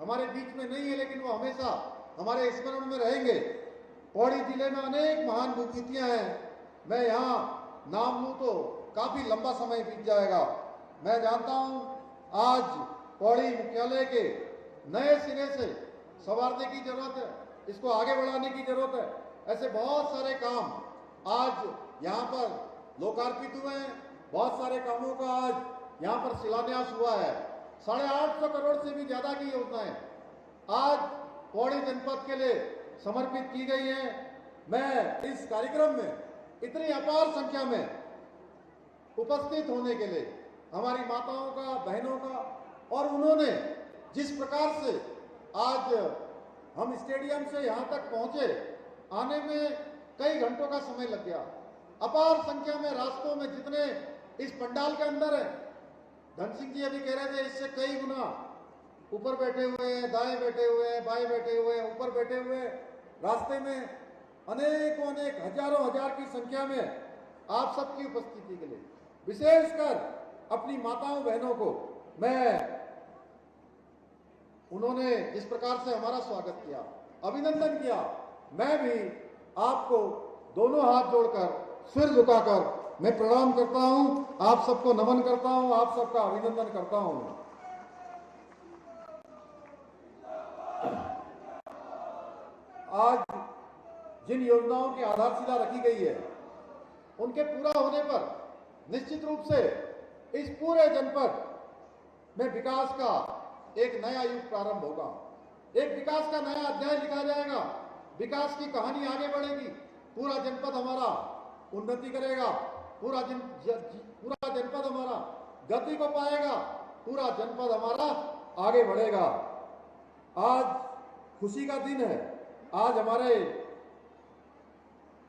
हमारे बीच में नहीं है, लेकिन वो हमेशा हमारे स्मरण में रहेंगे। पौड़ी जिले में अनेक महान विभूतियां हैं। मैं यहाँ नाम लूँ तो काफी लंबा समय बीत जाएगा। मैं जानता हूँ आज पौड़ी मुख्यालय के नए सिरे से संवारने की जरूरत है, इसको आगे बढ़ाने की जरूरत है। ऐसे बहुत सारे काम आज यहाँ पर लोकार्पित हुए हैं, बहुत सारे कामों का आज यहाँ पर शिलान्यास हुआ है। 850 करोड़ से भी ज्यादा की योजनाएं आज पौड़ी जनपद के लिए समर्पित की गई हैं। मैं इस कार्यक्रम में इतनी अपार संख्या में उपस्थित होने के लिए हमारी माताओं का, बहनों का, और उन्होंने जिस प्रकार से आज हम स्टेडियम से यहाँ तक पहुंचे, आने में कई घंटों का समय लग गया। अपार संख्या में रास्तों में जितने इस पंडाल के अंदर है, धन सिंह जी अभी कह रहे थे इससे कई गुना ऊपर बैठे हुए हैं, दाएं बैठे हुए हैं, बाएं बैठे हुए हैं, ऊपर बैठे हुए हैं। रास्ते में अनेकों अनेक हजारों हजार की संख्या में आप सबकी उपस्थिति के लिए विशेषकर अपनी माताओं बहनों को उन्होंने इस प्रकार से हमारा स्वागत किया, अभिनंदन किया। मैं भी आपको दोनों हाथ जोड़कर, सिर झुकाकर मैं प्रणाम करता हूं, आप सबको नमन करता हूं, आप सबका अभिनंदन करता हूं। आज जिन योजनाओं की आधारशिला रखी गई है, उनके पूरा होने पर निश्चित रूप से इस पूरे जनपद में विकास का एक नया युग प्रारंभ होगा। एक विकास का नया अध्याय लिखा जाएगा, विकास की कहानी आगे बढ़ेगी। पूरा जनपद हमारा उन्नति करेगा, पूरा जनपद हमारा गति को पाएगा, पूरा जनपद हमारा आगे बढ़ेगा। आज खुशी का दिन है। आज हमारे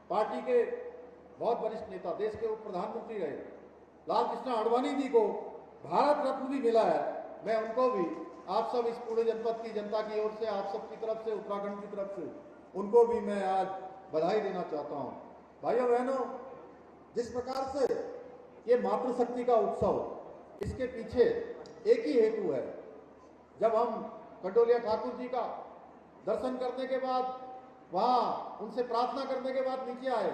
पार्टी के बहुत वरिष्ठ नेता, देश के उप प्रधानमंत्री रहे लाल कृष्ण आडवाणी जी को भारत रत्न भी मिला है। मैं उनको भी, आप सब इस पूरे जनपद की जनता की ओर से, आप सब की तरफ से, उत्तराखंड की तरफ से, उनको भी मैं आज बधाई देना चाहता हूं। भाइयों बहनों, जिस प्रकार से ये मातृशक्ति का उत्सव, इसके पीछे एक ही हेतु है। जब हम कंडोलिया ठाकुर जी का दर्शन करने के बाद, वहां उनसे प्रार्थना करने के बाद नीचे आए,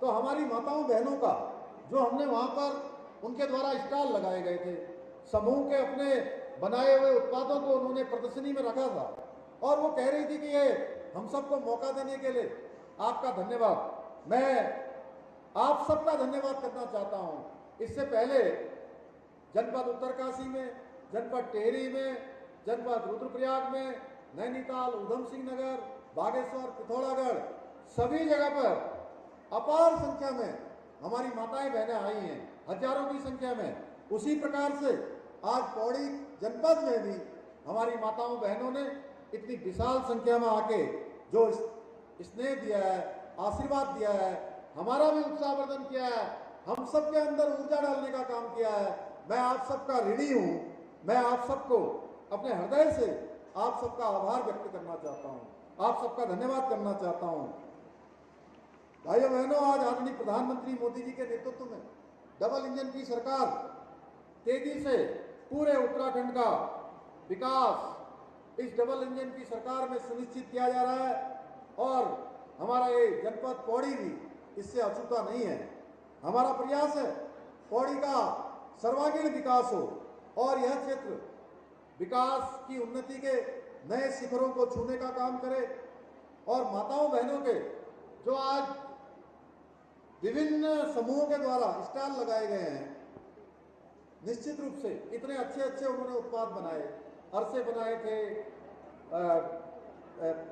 तो हमारी माताओं बहनों का जो हमने वहां पर उनके द्वारा स्टॉल लगाए गए थे, समूह के अपने बनाए हुए उत्पादों को उन्होंने प्रदर्शनी में रखा था, और वो कह रही थी कि ये हम सबको मौका देने के लिए आपका धन्यवाद। मैं आप सबका धन्यवाद करना चाहता हूं। इससे पहले जनपद उत्तरकाशी में, जनपद टेहरी में, जनपद रुद्रप्रयाग में, नैनीताल, उधम सिंह नगर, बागेश्वर, पिथौरागढ़, सभी जगह पर अपार संख्या में हमारी माताएं बहनें आई हैं, हजारों की संख्या में। उसी प्रकार से आज पौड़ी जनपद में भी हमारी माताओं बहनों ने इतनी विशाल संख्या में आके जो स्नेह दिया है, आशीर्वाद दिया है, हमारा भी उत्साहवर्धन किया है, हम सबके अंदर ऊर्जा डालने का काम किया है। मैं आप सबका ऋणी हूं। मैं आप सबको अपने हृदय से आप सबका आभार व्यक्त करना चाहता हूं, आप सबका धन्यवाद करना चाहता हूं। भाइयों बहनों, आज आदरणीय प्रधानमंत्री मोदी जी के नेतृत्व में डबल इंजन की सरकार तेजी से पूरे उत्तराखंड का विकास इस डबल इंजन की सरकार में सुनिश्चित किया जा रहा है, और हमारा ये जनपद पौड़ी भी इससे अछूता नहीं है। हमारा प्रयास है पौड़ी का सर्वांगीण विकास हो और यह क्षेत्र विकास की उन्नति के नए शिखरों को छूने का काम करे। और माताओं बहनों के जो आज विभिन्न समूहों के द्वारा स्टॉल लगाए गए हैं, निश्चित रूप से इतने अच्छे अच्छे उन्होंने उत्पाद बनाए, अरसे बनाए थे,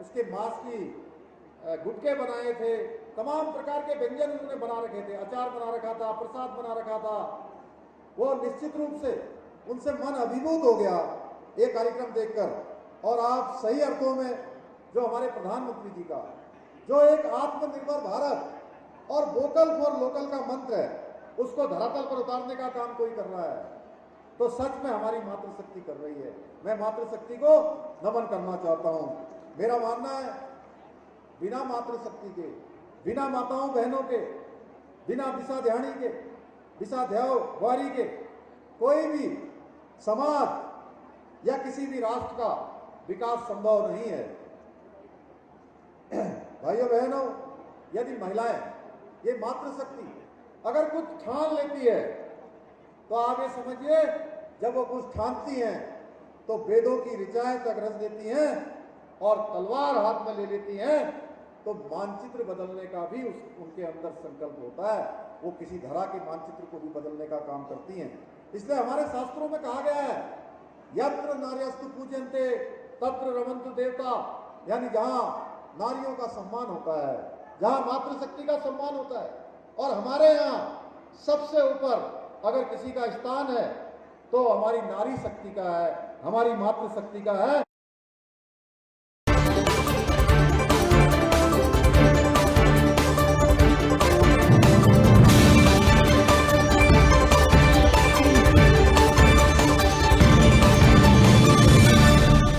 उसके मांस की गुटके बनाए थे, तमाम प्रकार के व्यंजन उन्होंने बना रखे थे, अचार बना रखा था, प्रसाद बना रखा था। वो निश्चित रूप से उनसे मन अभिभूत हो गया ये कार्यक्रम देखकर। और आप सही अर्थों में जो हमारे प्रधानमंत्री जी का जो एक आत्मनिर्भर भारत और वोकल फॉर लोकल का मंत्र है, उसको धरातल पर उतारने का काम कोई कर रहा है, तो सच में हमारी मातृशक्ति कर रही है। मैं मातृशक्ति को नमन करना चाहता हूं। मेरा मानना है बिना मातृशक्ति के, बिना माताओं बहनों के, बिना दिशा के, दिशा के कोई भी समाज या किसी भी राष्ट्र का विकास संभव नहीं है। भाइयों बहनों, यदि महिलाएं ये मातृशक्ति अगर कुछ ठान लेती है तो आगे समझिए, जब वो कुछ ठानती हैं तो वेदों की ऋचाएं तक रच देती हैं और तलवार हाथ में ले लेती हैं, तो मानचित्र बदलने का भी उनके अंदर संकल्प होता है। वो किसी धरा के मानचित्र को भी बदलने का काम करती हैं। इसलिए हमारे शास्त्रों में कहा गया है, यत्र नार्यस्तु पूज्यन्ते तत्र रमन्तु देवता, यानी जहां नारियों का सम्मान होता है, जहां मातृशक्ति का सम्मान होता है। और हमारे यहाँ सबसे ऊपर अगर किसी का स्थान है तो हमारी नारी शक्ति का है, हमारी मातृशक्ति का है।